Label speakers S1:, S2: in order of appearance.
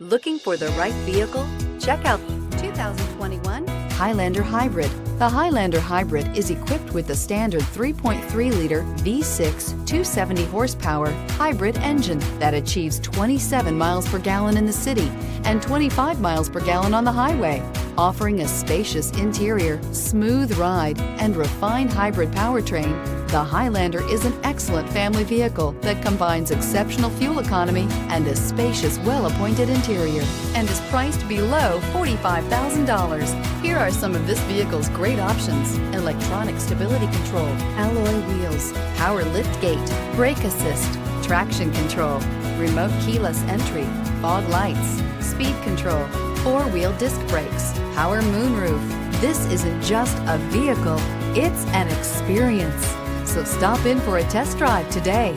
S1: Looking for the right vehicle? Check out 2021 Highlander Hybrid. The Highlander Hybrid is equipped with the standard 3.3-liter V6 270 horsepower hybrid engine that achieves 27 miles per gallon in the city and 25 miles per gallon on the highway, offering a spacious interior, smooth ride, and refined hybrid powertrain. The Highlander is an excellent family vehicle that combines exceptional fuel economy and a spacious, well-appointed interior, and is priced below $45,000. Here are some of this vehicle's great options: electronic stability control, alloy wheels, power lift gate, brake assist, traction control, remote keyless entry, fog lights, speed control, four-wheel disc brakes, power moonroof. This isn't just a vehicle, it's an experience. So stop in for a test drive today.